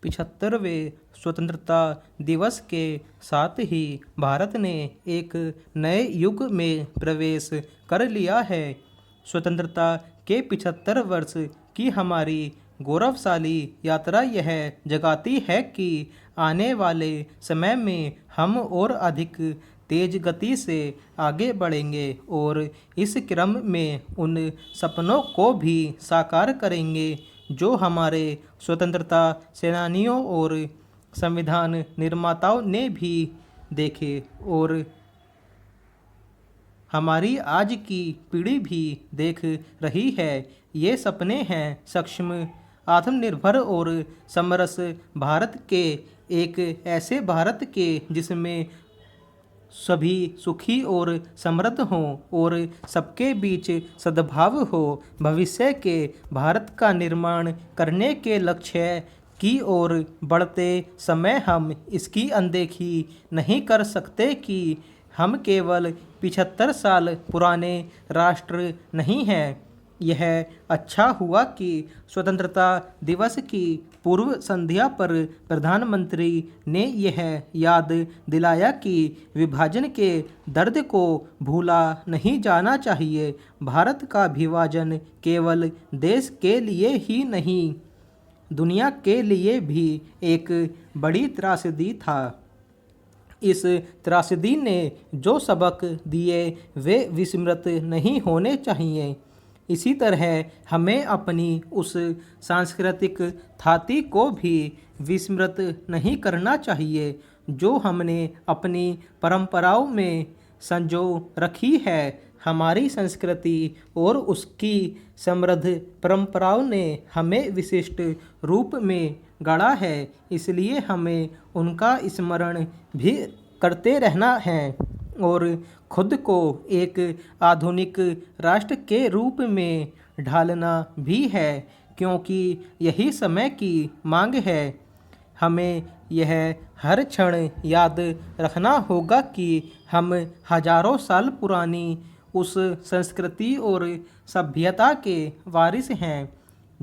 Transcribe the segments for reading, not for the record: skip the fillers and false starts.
75वें स्वतंत्रता दिवस के साथ ही भारत ने एक नए युग में प्रवेश कर लिया है। स्वतंत्रता के 75 वर्ष की हमारी गौरवशाली यात्रा यह जगाती है कि आने वाले समय में हम और अधिक तेज गति से आगे बढ़ेंगे और इस क्रम में उन सपनों को भी साकार करेंगे जो हमारे स्वतंत्रता सेनानियों और संविधान निर्माताओं ने भी देखे और हमारी आज की पीढ़ी भी देख रही है। ये सपने हैं सक्षम, आत्मनिर्भर और समरस भारत के, एक ऐसे भारत के जिसमें सभी सुखी और समृद्ध हों और सबके बीच सद्भाव हो। भविष्य के भारत का निर्माण करने के लक्ष्य की ओर बढ़ते समय हम इसकी अनदेखी नहीं कर सकते कि हम केवल 75 साल पुराने राष्ट्र नहीं हैं। यह अच्छा हुआ कि स्वतंत्रता दिवस की पूर्व संध्या पर प्रधानमंत्री ने यह याद दिलाया कि विभाजन के दर्द को भूला नहीं जाना चाहिए। भारत का विभाजन केवल देश के लिए ही नहीं, दुनिया के लिए भी एक बड़ी त्रासदी था। इस त्रासदी ने जो सबक दिए वे विस्मृत नहीं होने चाहिए। इसी तरह हमें अपनी उस सांस्कृतिक थाती को भी विस्मृत नहीं करना चाहिए जो हमने अपनी परंपराओं में संजो रखी है। हमारी संस्कृति और उसकी समृद्ध परंपराओं ने हमें विशिष्ट रूप में गढ़ा है, इसलिए हमें उनका स्मरण भी करते रहना है और खुद को एक आधुनिक राष्ट्र के रूप में ढालना भी है, क्योंकि यही समय की मांग है। हमें यह हर क्षण याद रखना होगा कि हम हजारों साल पुरानी उस संस्कृति और सभ्यता के वारिस हैं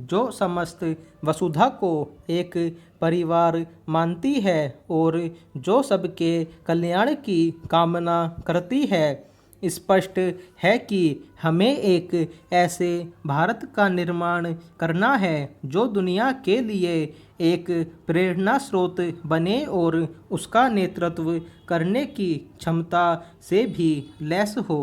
जो समस्त वसुधा को एक परिवार मानती है और जो सबके कल्याण की कामना करती है। स्पष्ट है कि हमें एक ऐसे भारत का निर्माण करना है जो दुनिया के लिए एक प्रेरणा स्रोत बने और उसका नेतृत्व करने की क्षमता से भी लैस हो।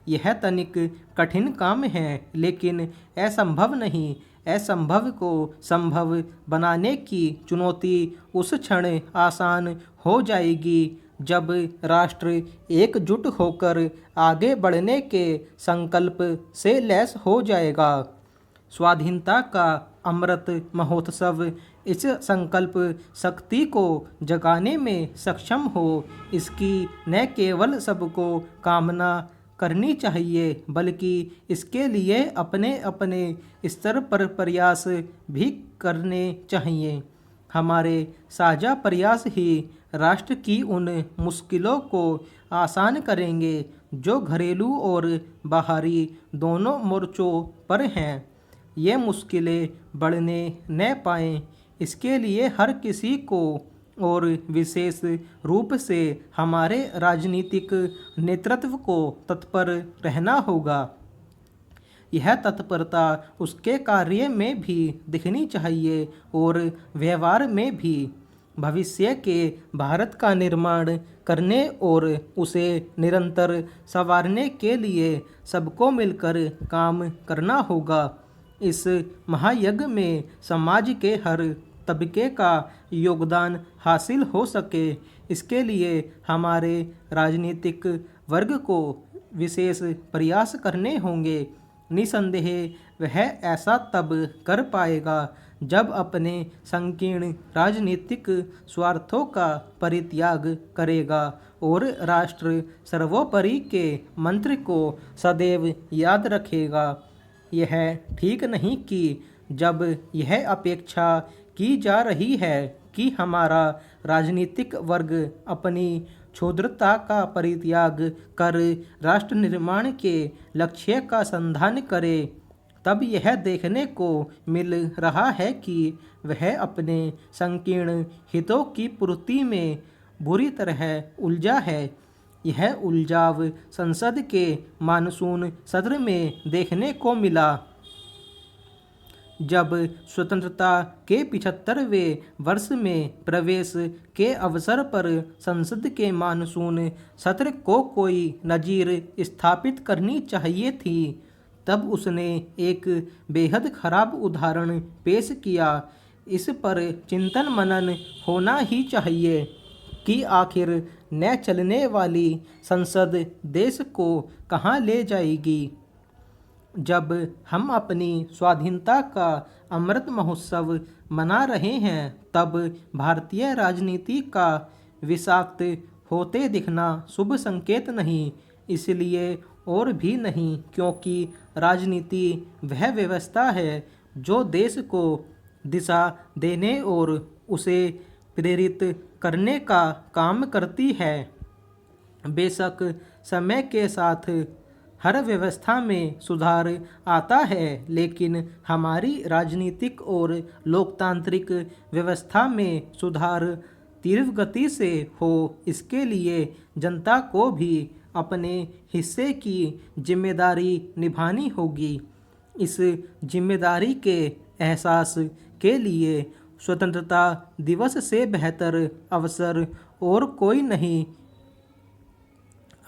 यह तनिक कठिन काम है, लेकिन असंभव नहीं। असंभव को संभव बनाने की चुनौती उस क्षण आसान हो जाएगी जब राष्ट्र एकजुट होकर आगे बढ़ने के संकल्प से लैस हो जाएगा। स्वाधीनता का अमृत महोत्सव इस संकल्प शक्ति को जगाने में सक्षम हो। इसकी न केवल सबको कामना करनी चाहिए बल्कि इसके लिए अपने अपने स्तर पर प्रयास भी करने चाहिए। हमारे साझा प्रयास ही राष्ट्र की उन मुश्किलों को आसान करेंगे जो घरेलू और बाहरी दोनों मोर्चों पर हैं। ये मुश्किलें बढ़ने न पाएं, इसके लिए हर किसी को और विशेष रूप से हमारे राजनीतिक नेतृत्व को तत्पर रहना होगा। यह तत्परता उसके कार्य में भी दिखनी चाहिए और व्यवहार में भी। भविष्य के भारत का निर्माण करने और उसे निरंतर संवारने के लिए सबको मिलकर काम करना होगा। इस महायज्ञ में समाज के हर तबके का योगदान हासिल हो सके, इसके लिए हमारे राजनीतिक वर्ग को विशेष प्रयास करने होंगे। निसंदेह वह ऐसा तब कर पाएगा जब अपने संकीर्ण राजनीतिक स्वार्थों का परित्याग करेगा और राष्ट्र सर्वोपरि के मंत्र को सदैव याद रखेगा। यह ठीक नहीं कि जब यह अपेक्षा की जा रही है कि हमारा राजनीतिक वर्ग अपनी क्षुद्रता का परित्याग कर राष्ट्र निर्माण के लक्ष्य का संधान करे, तब यह देखने को मिल रहा है कि वह अपने संकीर्ण हितों की पूर्ति में बुरी तरह उलझा है। यह उलझाव संसद के मानसून सत्र में देखने को मिला, जब स्वतंत्रता के 75वें वर्ष में प्रवेश के अवसर पर संसद के मानसून सत्र को कोई नज़ीर स्थापित करनी चाहिए थी। तब उसने एक बेहद खराब उदाहरण पेश किया। इस पर चिंतन मनन होना ही चाहिए कि आखिर न चलने वाली संसद देश को कहाँ ले जाएगी। जब हम अपनी स्वाधीनता का अमृत महोत्सव मना रहे हैं, तब भारतीय राजनीति का विषाक्त होते दिखना शुभ संकेत नहीं। इसलिए और भी नहीं क्योंकि राजनीति वह व्यवस्था है जो देश को दिशा देने और उसे प्रेरित करने का काम करती है। बेशक समय के साथ हर व्यवस्था में सुधार आता है, लेकिन हमारी राजनीतिक और लोकतांत्रिक व्यवस्था में सुधार तीव्र गति से हो, इसके लिए जनता को भी अपने हिस्से की जिम्मेदारी निभानी होगी। इस जिम्मेदारी के एहसास के लिए स्वतंत्रता दिवस से बेहतर अवसर और कोई नहीं।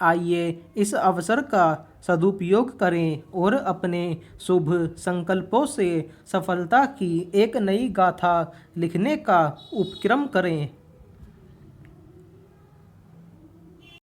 आइए इस अवसर का सदुपयोग करें और अपने शुभ संकल्पों से सफलता की एक नई गाथा लिखने का उपक्रम करें।